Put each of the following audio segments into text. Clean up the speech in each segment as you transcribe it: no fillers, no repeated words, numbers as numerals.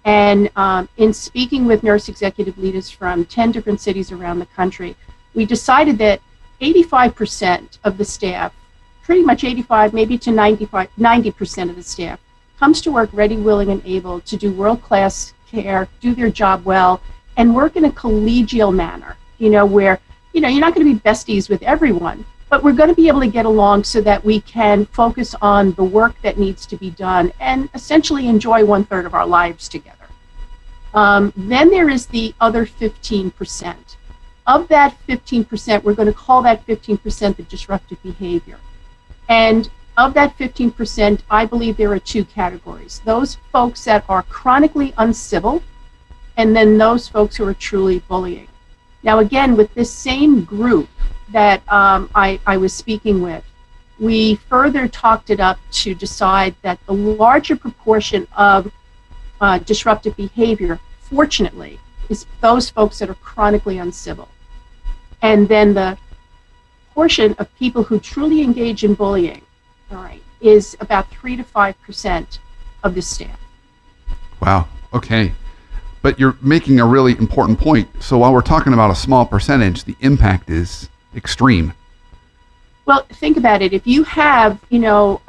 And in speaking with nurse executive leaders from 10 different cities around the country, we decided that 85% of the staff, pretty much 85, maybe to 90% of the staff, comes to work ready, willing, and able to do world-class care, do their job well, and work in a collegial manner, where, you're not going to be besties with everyone, but we're going to be able to get along so that we can focus on the work that needs to be done and essentially enjoy 1/3 of our lives together. Then there is the other 15%. Of that 15%, we're going to call that 15% the disruptive behavior. And of that 15%, I believe there are two categories. Those folks that are chronically uncivil, and then those folks who are truly bullying. Now, again, with this same group that I was speaking with, we further talked it up to decide that the larger proportion of disruptive behavior, fortunately, is those folks that are chronically uncivil. And then the portion of people who truly engage in bullying, all right, is about 3 to 5% of the staff. Wow. Okay. But you're making a really important point. So while we're talking about a small percentage, the impact is extreme. Well, think about it. If you have, so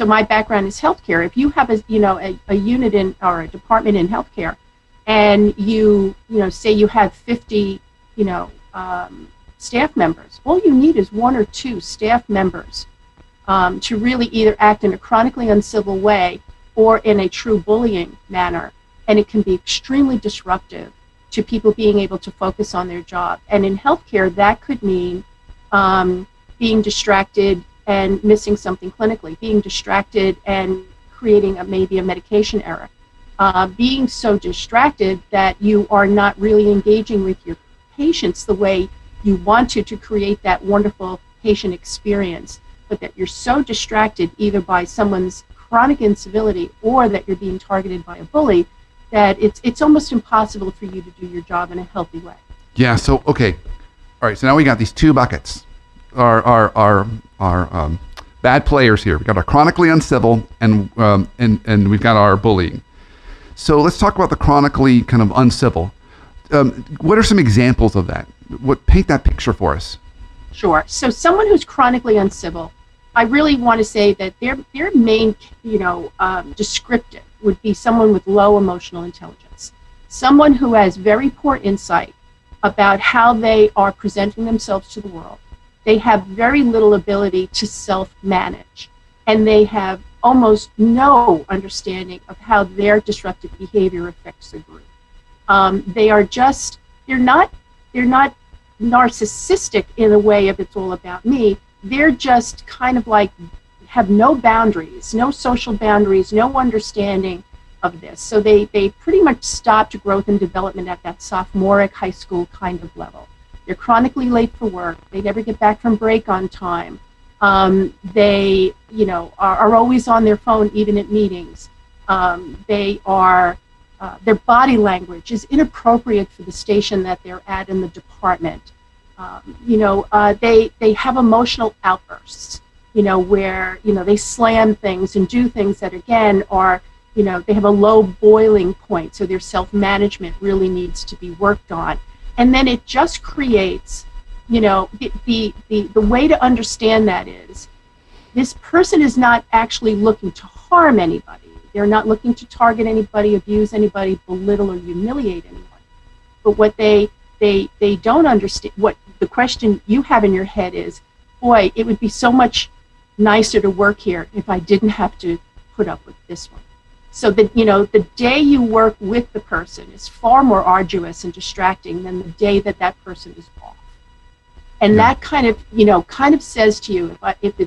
my background is healthcare. If you have a unit in or a department in healthcare, and you say you have 50, staff members, all you need is 1 or 2 staff members to really either act in a chronically uncivil way or in a true bullying manner, and it can be extremely disruptive to people being able to focus on their job. And in healthcare, that could mean being distracted and missing something clinically, being distracted and creating maybe a medication error, being so distracted that you are not really engaging with your patients the way you want to create that wonderful patient experience, but that you're so distracted either by someone's chronic incivility or that you're being targeted by a bully that it's almost impossible for you to do your job in a healthy way. Yeah. So okay, all right. So now we got these 2 buckets. Our bad players here. We got our chronically uncivil and we've got our bullying. So let's talk about the chronically kind of uncivil. What are some examples of that? Paint that picture for us. Sure. So someone who's chronically uncivil, I really want to say that their main, descriptive would be someone with low emotional intelligence, someone who has very poor insight about how they are presenting themselves to the world. They have very little ability to self-manage, and they have almost no understanding of how their disruptive behavior affects the group. They're not narcissistic in a way of it's all about me. They're just kind of like have no boundaries, no social boundaries, no understanding of this. So they pretty much stopped growth and development at that sophomoric high school kind of level. They're chronically late for work. They never get back from break on time. They, are always on their phone even at meetings. Their body language is inappropriate for the station that they're at in the department. They have emotional outbursts, where, they slam things and do things that, again, are, they have a low boiling point, so their self-management really needs to be worked on. And then it just creates, the way to understand that is, this person is not actually looking to harm anybody. They're not looking to target anybody, abuse anybody, belittle or humiliate anyone. But what they don't understand, what the question you have in your head is, boy, it would be so much nicer to work here if I didn't have to put up with this one. So that, the day you work with the person is far more arduous and distracting than the day that person is off. And that kind of says to you, if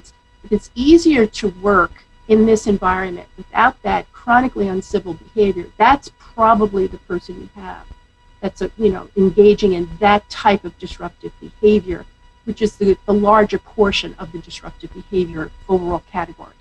it's easier to work in this environment without that chronically uncivil behavior, that's probably the person you have that's engaging in that type of disruptive behavior, which is the larger portion of the disruptive behavior overall category.